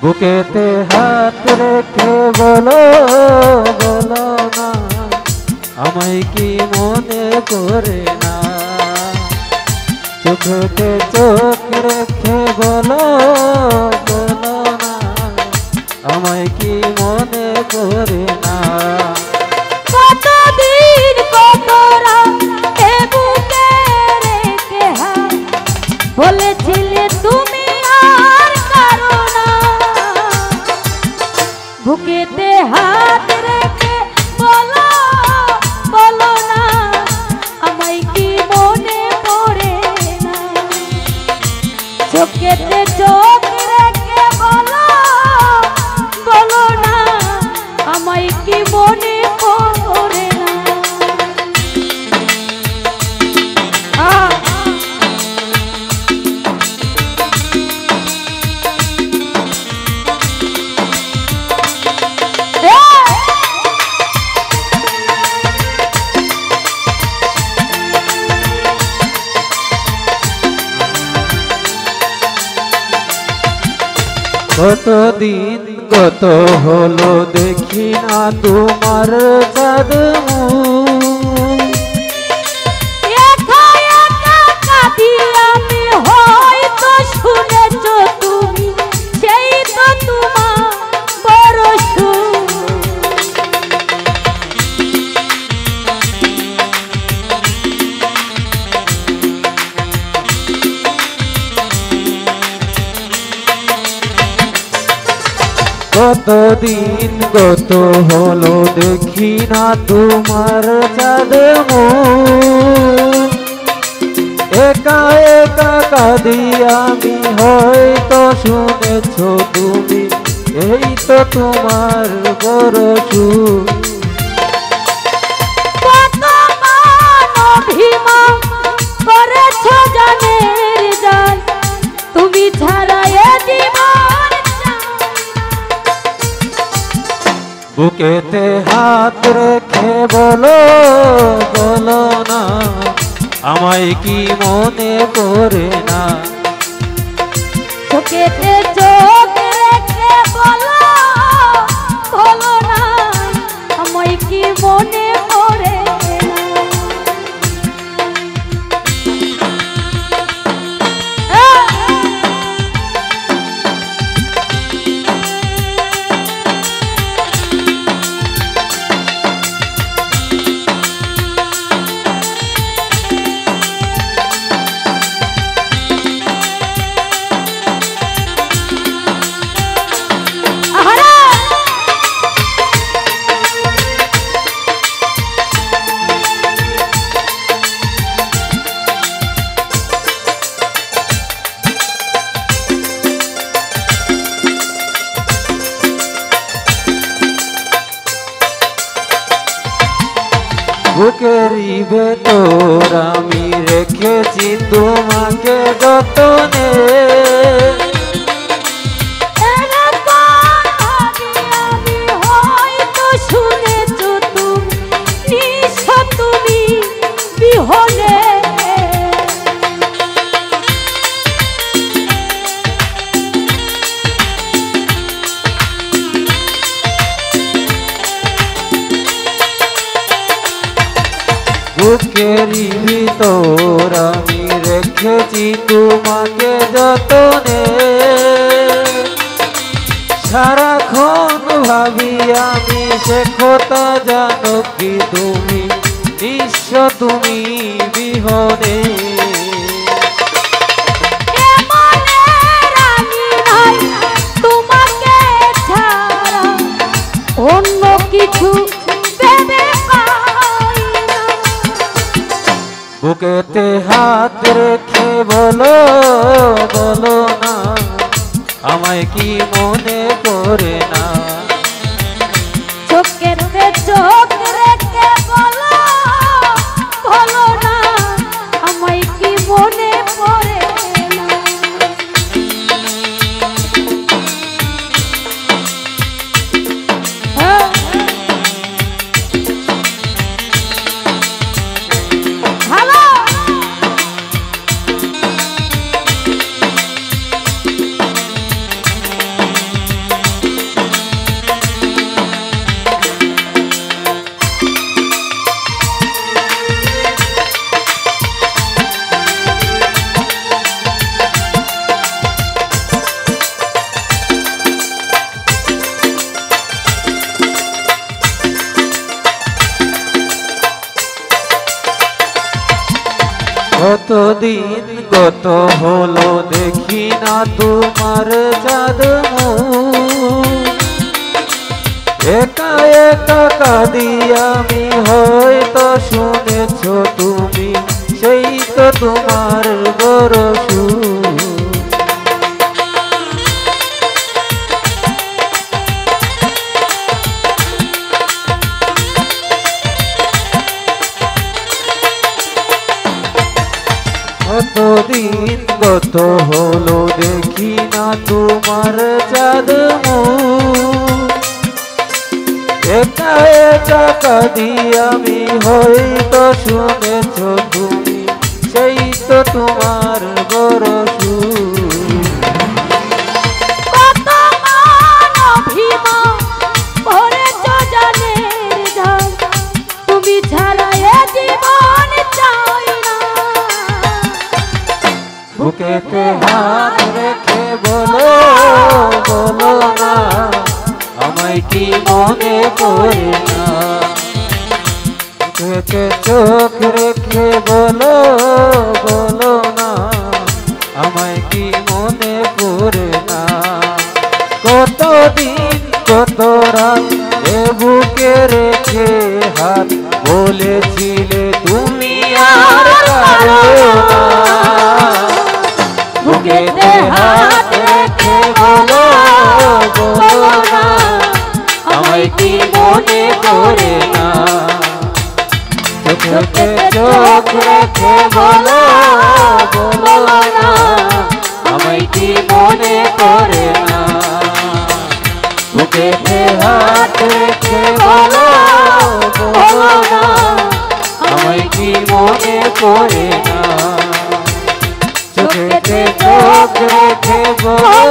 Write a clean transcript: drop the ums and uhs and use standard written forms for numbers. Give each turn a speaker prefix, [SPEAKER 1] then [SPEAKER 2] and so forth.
[SPEAKER 1] বুকেতে হাত রেখে বলো বলো না আমায় কি মনে করে না, চোখেতে চোখ রেখে বলো বলো না আমায় কি মনে করে না।
[SPEAKER 2] কতদিন কত রাত এ বুকে রেখে হাত বলেছিলে তুমি আর কারো না, বুকেতে হাত রেখে বলো বলো না আমায় কি মনে পড়ে না, চোখেতে চোখ রেখে বলো বলো না আমায় কি মনে পড়ে না।
[SPEAKER 1] কতদিন কত হলো দেখি না তোমার চাঁদ মুখ,
[SPEAKER 2] একা একা কাঁদি আমি হয়তো শুনেছ তুমি সেই তো তোমার বড় সুখ।
[SPEAKER 1] কতদিন কত হলো দেখি না তোমার চাঁদ মুখ, একা একা কাঁদি আমি হয়তো শুনেছ তুমি এই তো তোমার বড় সুখ।
[SPEAKER 2] অভিমান করেছ জানের জান তুমি ছাড়া এ জীবন
[SPEAKER 1] বুকেতে হাত রেখে বলো বলো না আমায় কি মনে করে না,
[SPEAKER 2] চোখেতে চোখ রেখে বলো বলো না আমায় কি মনে পড়ে
[SPEAKER 1] বুকেরই ভেতর আমি রেখেছি তোমাকে যতনে,
[SPEAKER 2] আমি হয়তো শুনেছ তুমি নিঃস্ব তুমি বিহনে
[SPEAKER 1] বুকেরই ভিতর আমি রেখেছি তোমাকে যতনে, সারাক্ষণ ভাবি আমি সে কথা জানো কি তুমি নিঃস্ব তুমি বিহনে।
[SPEAKER 2] তোমাকে ছাড়া অন্য কিছু
[SPEAKER 1] বুকেতে হাত রেখে বলো বলো না আমায় কি মনে করে না,
[SPEAKER 2] চোখেতে চোখ রেখে বলো বলো না আমায় কি মনে পড়ে না।
[SPEAKER 1] দিন কত হলো দেখি না তোমার চাঁদ মুখ। একা একা কাঁদি আমি, হয়তো শুনেছ তুমি, সেই তো তোমার বড় সুখ। কতদিন কত হলো দেখি না তোমার চাঁদ মুখ। একা একা কাঁদি আমি, হয়তো শুনেছ তুমি, সেই তো তোমার বড় সুখ।
[SPEAKER 2] কত মান অভিমান করেছ জানের ঝাল, তুমি ছাড়া এ জীবন চাই না।
[SPEAKER 1] বুকেতে হাত রেখে বলো বলো না, আমায় কি মনে করে না। বুকেতে চোখ রেখে বলো বলো না, আমায় কি মনে করে না। কতদিন কত রাত এ বুকে রেখে হাত, বলেছিলে তুমি আর কারো না। বুকেতে হাত রেখে বলো বলো না, আমায় কি মনে করে না। চোখে চোখ রেখে বলো বলো না, আমায় কি মনে করে না। বুকেতে হাত রেখে বলো বলো না, আমায় কি মনে করে না। চোখে চোখ রেখে বলো